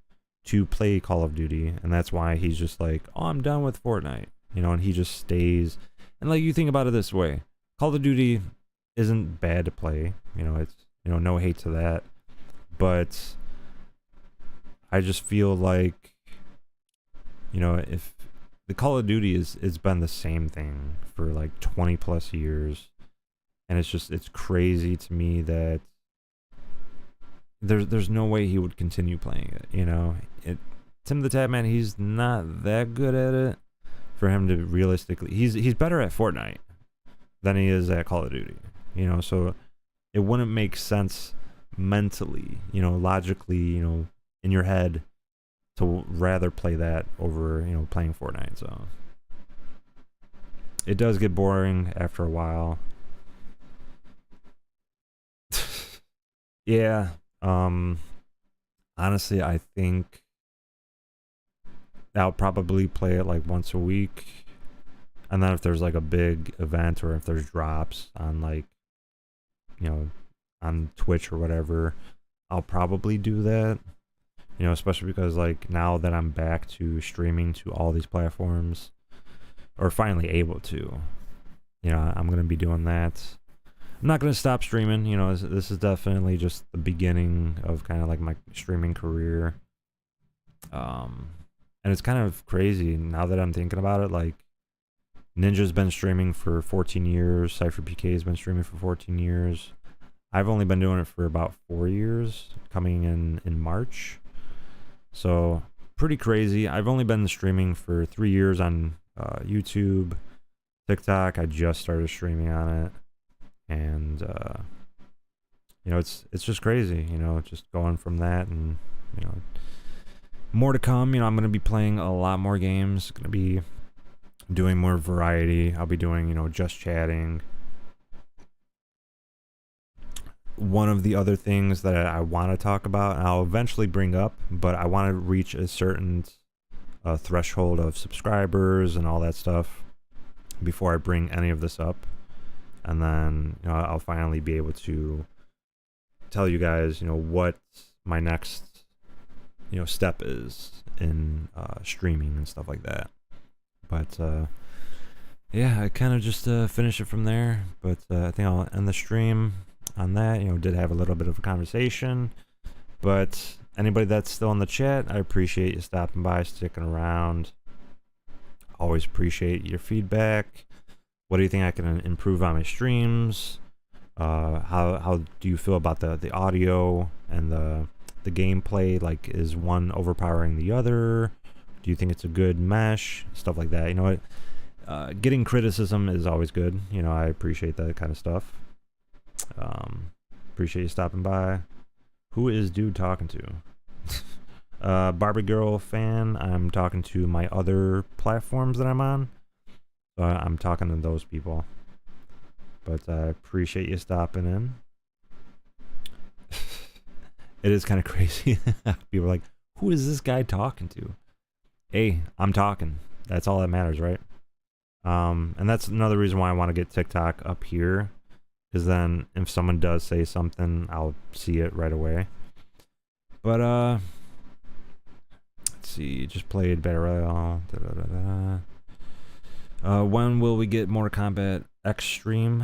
to play Call of Duty. And that's why he's just like, oh, I'm done with Fortnite. And he just stays. And like, you think about it this way, Call of Duty isn't bad to play. It's, no hate to that. But I just feel like, if the Call of Duty it's been the same thing for like 20 plus years. And it's crazy to me that there's no way he would continue playing it. Tim the Tatman, he's not that good at it for him to realistically, he's better at Fortnite than he is at Call of Duty, so it wouldn't make sense mentally, logically, in your head to rather play that over, playing Fortnite. So it does get boring after a while. Yeah. Honestly, I think I'll probably play it like once a week, and then if there's like a big event or if there's drops on like, on Twitch or whatever, I'll probably do that. Especially because like now that I'm back to streaming to all these platforms, or finally able to, I'm gonna be doing that. I'm not gonna stop streaming. This is definitely just the beginning of kind of like my streaming career. And it's kind of crazy now that I'm thinking about it. Like, Ninja's been streaming for 14 years. CypherPK's been streaming for 14 years. I've only been doing it for about 4 years, coming in March. So pretty crazy. I've only been streaming for 3 years on YouTube, TikTok. I just started streaming on it, and you know, it's just crazy. You know, just going from that, and you know, more to come. You know, I'm gonna be playing a lot more games. Gonna be doing more variety. I'll be doing, you know, just chatting. One of the other things that I want to talk about, I'll eventually bring up, but I want to reach a certain threshold of subscribers and all that stuff before I bring any of this up. And then, you know, I'll finally be able to tell you guys, you know, what my next, you know, step is in streaming and stuff like that. But yeah, I kind of just finish it from there. But I think I'll end the stream on that. You know, did have a little bit of a conversation. But anybody that's still in the chat, I appreciate you stopping by, sticking around. Always appreciate your feedback. What do you think I can improve on my streams? How do you feel about the audio and the gameplay? Like, is one overpowering the other? Do you think it's a good mesh? Stuff like that. You know what? Getting criticism is always good. You know, I appreciate that kind of stuff. Appreciate you stopping by. Who is dude talking to? Barbie Girl fan. I'm talking to my other platforms that I'm on. I'm talking to those people. But I appreciate you stopping in. It is kind of crazy. People are like, who is this guy talking to? Hey, I'm talking. That's all that matters, right? And that's another reason why I want to get TikTok up here. Because then if someone does say something, I'll see it right away. But, let's see. Just played Battle Royale. When will we get Mortal Kombat Extreme?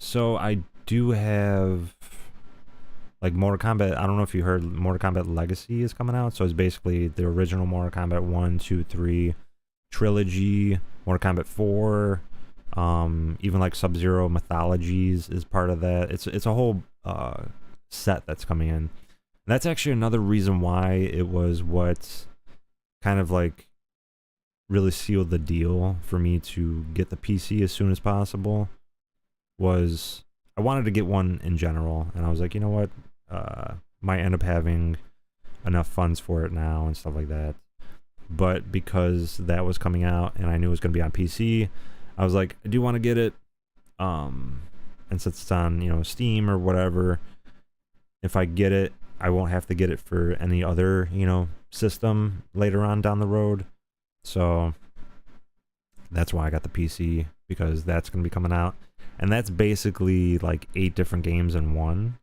So I do have, like, Mortal Kombat. I don't know if you heard, Mortal Kombat Legacy is coming out. So it's basically the original Mortal Kombat 1, 2, 3 trilogy, Mortal Kombat 4. Even like Sub-Zero Mythologies is part of that. It's a whole set that's coming in. And that's actually another reason why it was what kind of like really sealed the deal for me to get the PC as soon as possible. Was I wanted to get one in general, and I was like, you know what, might end up having enough funds for it now and stuff like that. But because that was coming out and I knew it was going to be on PC, I was like, I do want to get it. And since it's on, you know, Steam or whatever, if I get it, I won't have to get it for any other, you know, system later on down the road. So that's why I got the PC, because that's going to be coming out. And that's basically like 8 different games in one.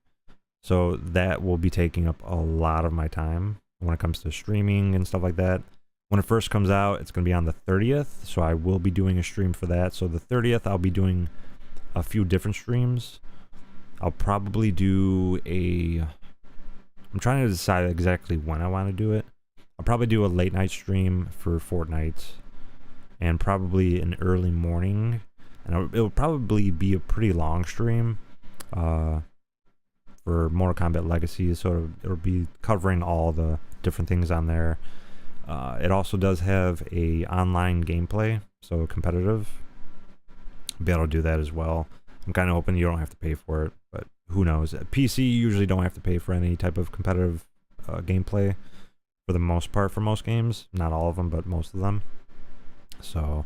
So that will be taking up a lot of my time when it comes to streaming and stuff like that. When it first comes out, it's going to be on the 30th. So I will be doing a stream for that. So the 30th, I'll be doing a few different streams. I'll probably do I'm trying to decide exactly when I want to do it. I'll probably do a late night stream for Fortnite, and probably an early morning. And it'll probably be a pretty long stream for Mortal Kombat Legacy. So it'll be covering all the different things on there. It also does have a online gameplay, so competitive. I'll be able to do that as well. I'm kind of hoping you don't have to pay for it, but who knows? PC, you usually don't have to pay for any type of competitive gameplay for the most part for most games. Not all of them, but most of them. So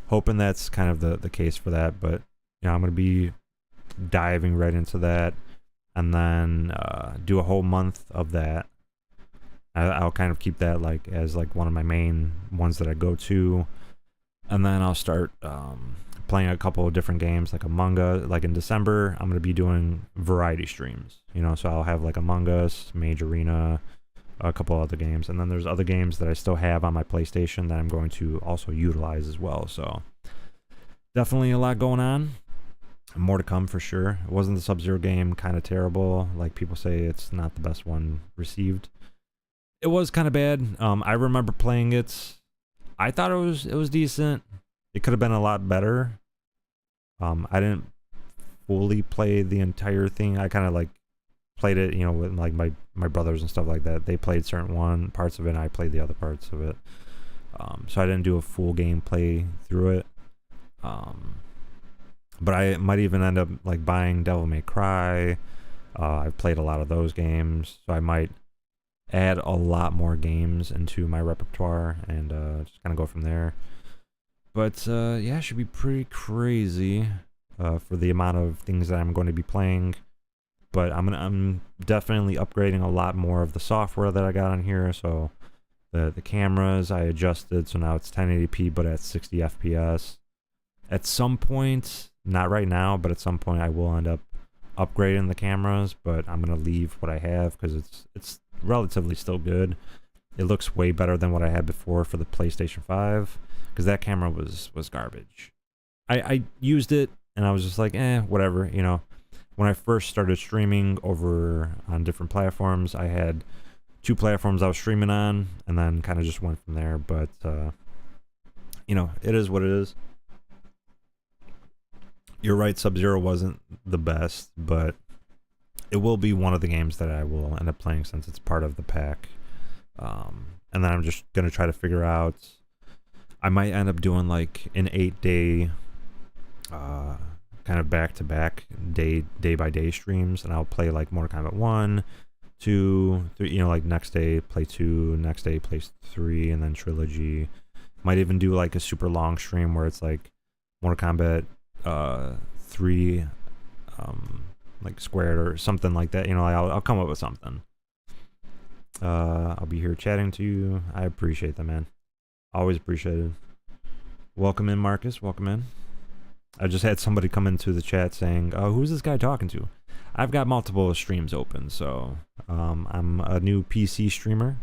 hoping that's kind of the case for that. But you know, I'm going to be diving right into that, and then do a whole month of that. I'll kind of keep that like as like one of my main ones that I go to, and then I'll start playing a couple of different games like Among Us. Like in December, I'm going to be doing variety streams, you know, so I'll have like Among Us, Mage Arena, a couple other games, and then there's other games that I still have on my PlayStation that I'm going to also utilize as well. So definitely a lot going on. More to come for sure. It wasn't the Sub-Zero game kind of terrible? Like people say it's not the best one received. It was kind of bad. I remember playing it I thought it was decent. It could have been a lot better. I didn't fully play the entire thing. I kind of like played it, you know, with like my brothers and stuff like that. They played certain parts of it, and I played the other parts of it. So I didn't do a full gameplay through it. But I might even end up like buying Devil May Cry. I've played a lot of those games, so I might add a lot more games into my repertoire and just kind of go from there. But yeah, it should be pretty crazy for the amount of things that I'm going to be playing. But I'm definitely upgrading a lot more of the software that I got on here. So the cameras I adjusted, so now it's 1080p but at 60 FPS. At some point, not right now, but at some point I will end up upgrading the cameras, but I'm gonna leave what I have because it's relatively still good. It looks way better than what I had before for the PlayStation 5, because that camera was garbage. I used it and I was just like, whatever, you know. When I first started streaming over on different platforms, I had 2 platforms I was streaming on, and then kind of just went from there. But you know, it is what it is. You're right, Sub-Zero wasn't the best, but it will be one of the games that I will end up playing since it's part of the pack. And then I'm just gonna try to figure out. I might end up doing like an 8-day, kind of back-to-back day by day streams, and I'll play like Mortal Kombat 1, 2, 3. You know, like next day play 2, next day play 3, and then Trilogy. Might even do like a super long stream where it's like Mortal Kombat 3 like squared or something like that. You know, like I'll come up with something. I'll be here chatting to you. I appreciate that, man. Always appreciated. Welcome in, Marcus. Welcome in. I just had somebody come into the chat saying, "Oh, who's this guy talking to?" I've got multiple streams open, so I'm a new PC streamer.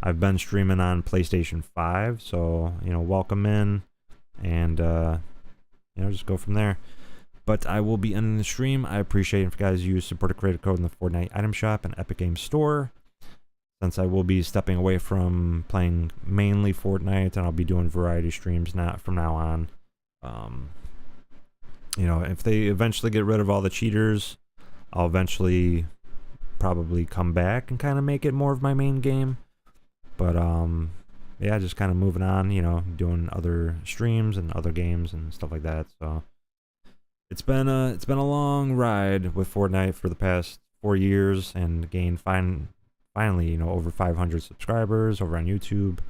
I've been streaming on PlayStation 5, so you know, welcome in, and you know, just go from there. But I will be ending the stream. I appreciate it if you guys use supporter creator code in the Fortnite item shop and Epic Games Store. Since I will be stepping away from playing mainly Fortnite, and I'll be doing variety streams from now on. You know, if they eventually get rid of all the cheaters, I'll eventually probably come back and kind of make it more of my main game. But yeah, just kind of moving on, you know, doing other streams and other games and stuff like that. So it's been a long ride with Fortnite for the past 4 years, and gained finally, you know, over 500 subscribers over on YouTube.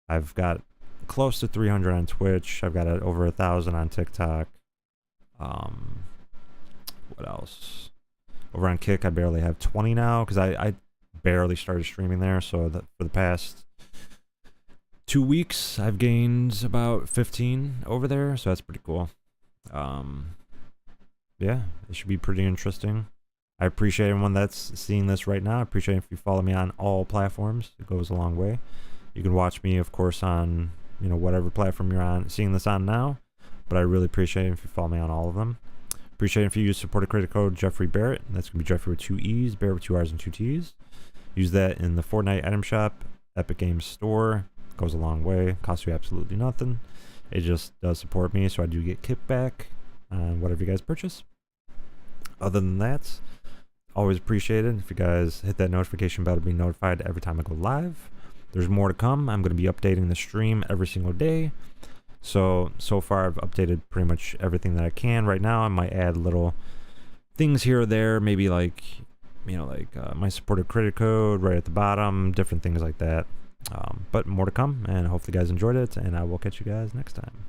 I've got close to 300 on Twitch. I've got over 1,000 on TikTok. What else? Over on Kick, I barely have 20 now because I barely started streaming there. So for the past 2 weeks, I've gained about 15 over there. So that's pretty cool. Yeah, it should be pretty interesting. I appreciate everyone that's seeing this right now. I appreciate it if you follow me on all platforms. It goes a long way. You can watch me, of course, on, you know, whatever platform you're on, seeing this on now. But I really appreciate it if you follow me on all of them. Appreciate it if you use supporter creator code JeffreeBarrett. That's going to be Jeffrey with 2 E's, Barrett with 2 R's and 2 T's. Use that in the Fortnite item shop, Epic Games Store. Goes a long way. Costs you absolutely nothing. It just does support me, so I do get kickback on whatever you guys purchase. Other than that, always appreciate it if you guys hit that notification bell to be notified every time I go live. There's more to come. I'm going to be updating the stream every single day. So far I've updated pretty much everything that I can. Right now I might add little things here or there, maybe like, you know, like my supporter creator code right at the bottom, different things like that. But more to come, and hopefully you guys enjoyed it, and I will catch you guys next time.